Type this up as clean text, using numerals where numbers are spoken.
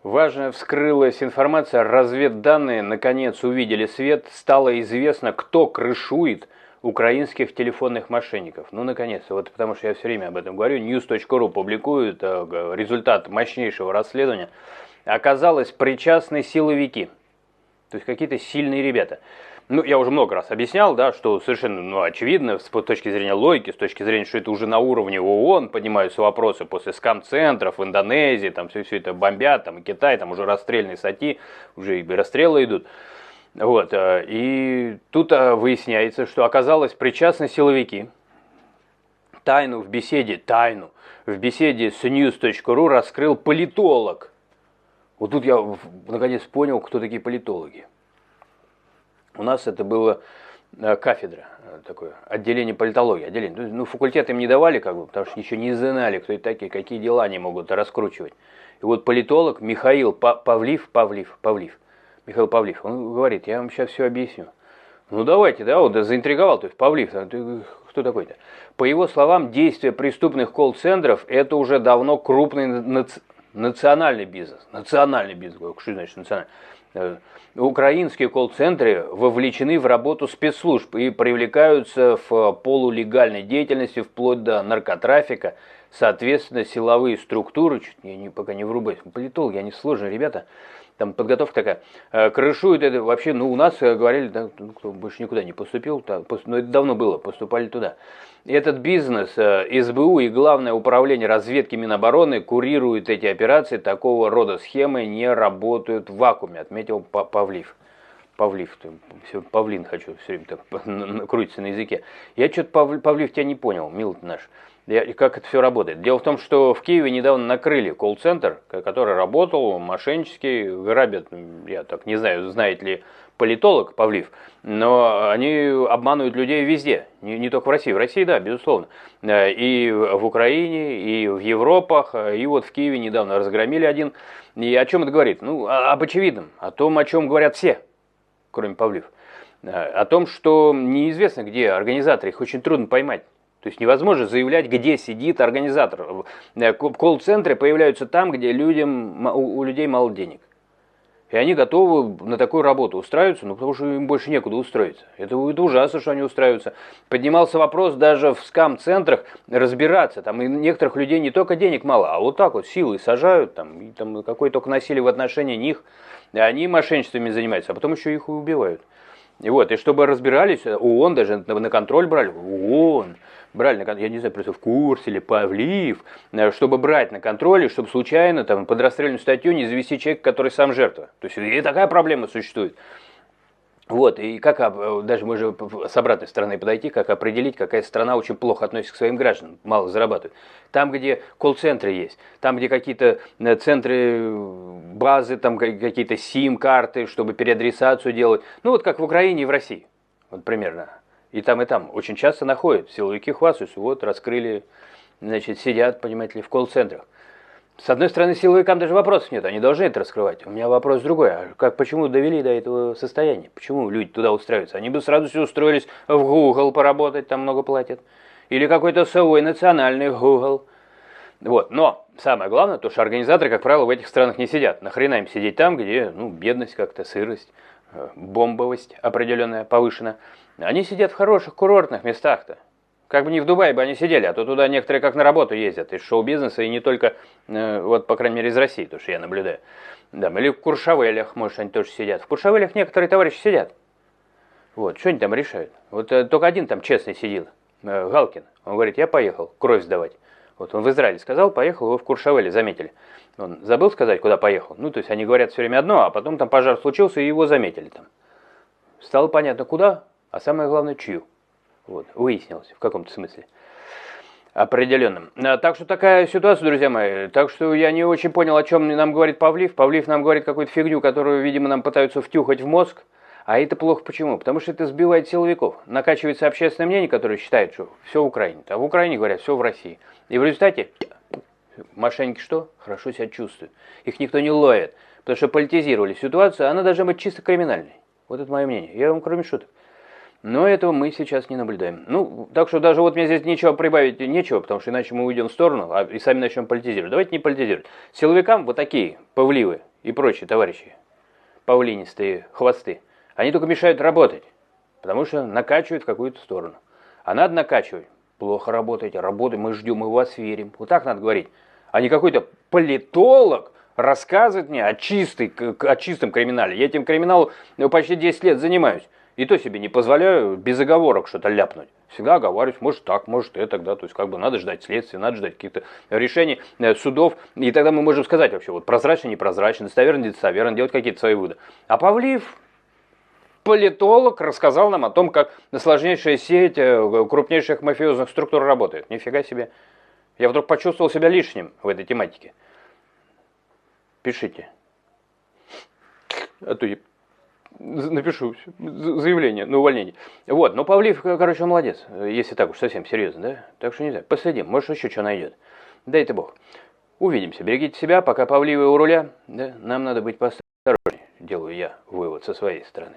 Важно вскрылась информация, разведданные наконец увидели свет, стало известно, кто крышует украинских телефонных мошенников. Ну, наконец-то, вот потому что я все время об этом говорю, news.ru публикует результат мощнейшего расследования. Оказалось, причастны силовики, то есть какие-то сильные ребята. Ну, я уже много раз объяснял, да, что совершенно очевидно с точки зрения логики, с точки зрения, что это уже на уровне ООН поднимаются вопросы после скам-центров в Индонезии, там все это бомбят, там и Китай, там уже расстрельные статьи, уже и расстрелы идут. Вот, и тут выясняется, что оказалось причастны силовики. Тайну в беседе с news.ru раскрыл политолог. Вот тут я наконец понял, кто такие политологи. У нас это было кафедра, такое отделение политологии. Отделение. Ну, факультет им не давали, как бы, потому что еще не знали, кто это такие, какие дела они могут раскручивать. И вот политолог Михаил Павлив, Михаил Павлив, он говорит, я вам сейчас все объясню. Ну давайте, да, вот заинтриговал, то есть Павлив, ты кто такой-то? По его словам, действия преступных колл-центров это уже давно крупный национальный бизнес. Национальный бизнес, что значит национальный? Украинские колл-центры вовлечены в работу спецслужб и привлекаются в полулегальной деятельности вплоть до наркотрафика. Соответственно, силовые структуры, пока не врубаюсь, политологи, они сложные ребята, там подготовка такая, крышуют это вообще, ну у нас говорили, да, кто больше никуда не поступил, но это давно было, поступали туда. Этот бизнес, СБУ и Главное управление разведки Минобороны курируют эти операции, такого рода схемы не работают в вакууме, отметил Павлив. Павлин хочу все время крутится на языке. Я что-то, Павлив, тебя не понял, милый ты наш. Как это все работает? Дело в том, что в Киеве недавно накрыли колл-центр, который работал мошеннически, грабят, я так не знаю, знает ли политолог Павлив, но они обманывают людей везде, не только в России. В России, да, безусловно. И в Украине, и в Европах, и вот в Киеве недавно разгромили один. И о чем это говорит? Ну, об очевидном, о том, о чем говорят все, кроме Павлив. О том, что неизвестно, где организаторы, их очень трудно поймать. То есть невозможно заявлять, где сидит организатор. Колл-центры появляются там, где у людей мало денег. И они готовы на такую работу устраиваться, ну потому что им больше некуда устроиться. Это ужасно, что они устраиваются. Поднимался вопрос даже в скам-центрах разбираться. Там и некоторых людей не только денег мало, а вот так вот силой сажают, и там какое только насилие в отношении них. И они мошенничествами занимаются, а потом еще их и убивают. И чтобы разбирались, ООН даже на контроль брали. ООН брали, я не знаю, просто в курсе или Павлив, чтобы брать на контроль, чтобы случайно под расстрельную статью не завести человека, который сам жертва. То есть и такая проблема существует. И как, даже можно с обратной стороны подойти, как определить, какая страна очень плохо относится к своим гражданам, мало зарабатывает. Там, где колл-центры есть, там, где какие-то центры, базы, там какие-то сим-карты, чтобы переадресацию делать. Ну, вот как в Украине и в России, вот примерно. И там, очень часто находят, силовики хвастаются, вот раскрыли, сидят, понимаете ли, в колл-центрах. С одной стороны, силовикам даже вопросов нет, они должны это раскрывать. У меня вопрос другой, почему довели до этого состояния? Почему люди туда устраиваются? Они бы сразу все устроились в Google поработать, там много платят. Или какой-то свой национальный Google. Но самое главное, то, что организаторы, как правило, в этих странах не сидят. Нахрена им сидеть там, где, бедность как-то, сырость, бомбовость определенная повышена. Они сидят в хороших курортных местах-то. Как бы не в Дубае бы они сидели, а то туда некоторые как на работу ездят из шоу-бизнеса, и не только, по крайней мере, из России, то, что я наблюдаю. Да, или в Куршавелях, может, они тоже сидят. В Куршавелях некоторые товарищи сидят. Что они там решают? Только один там честный сидел, Галкин. Он говорит, я поехал кровь сдавать. Он в Израиле сказал, поехал, его в Куршавеле заметили. Он забыл сказать, куда поехал. То есть они говорят все время одно, а потом там пожар случился, и его заметили там. Стало понятно, куда, а самое главное, чью. Выяснилось в каком-то смысле определенном. Так что такая ситуация, друзья мои. Так что я не очень понял, о чем нам говорит Павлив. Павлив нам говорит какую-то фигню, которую, видимо, нам пытаются втюхать в мозг. А это плохо почему? Потому что это сбивает силовиков. Накачивается общественное мнение, которое считает, что все в Украине. А в Украине говорят, все в России. И в результате мошенники что? Хорошо себя чувствуют. Их никто не ловит. Потому что политизировали ситуацию, она должна быть чисто криминальной. Вот это мое мнение. Я вам кроме шуток. Но этого мы сейчас не наблюдаем. Так что даже мне здесь ничего прибавить нечего, потому что иначе мы уйдем в сторону и сами начнем политизировать. Давайте не политизировать. Силовикам такие, Павливы и прочие товарищи, павлинистые хвосты, они только мешают работать, потому что накачивают в какую-то сторону. А надо накачивать. Плохо работаете, работаем, мы ждем, мы в вас верим. Вот так надо говорить. А не какой-то политолог рассказывает мне о чистом криминале. Я этим криминалом почти 10 лет занимаюсь. И то себе не позволяю без оговорок что-то ляпнуть. Всегда оговариваюсь, может так, может это, да, то есть как бы надо ждать следствия, надо ждать каких-то решений судов, и тогда мы можем сказать вообще, вот прозрачно, непрозрачно, достоверно, недостоверно, делать какие-то свои выводы. А Павлиев, политолог, рассказал нам о том, как сложнейшая сеть крупнейших мафиозных структур работает. Нифига себе. Я вдруг почувствовал себя лишним в этой тематике. Пишите. А то я напишу заявление на увольнение. Вот, но Павлиев, короче, молодец, если так уж совсем серьезно, да? Так что не знаю, последим, может еще что найдет. Дай-то бог. Увидимся, берегите себя, пока Павлиевы у руля, да? Нам надо быть поосторожнее, делаю я вывод со своей стороны.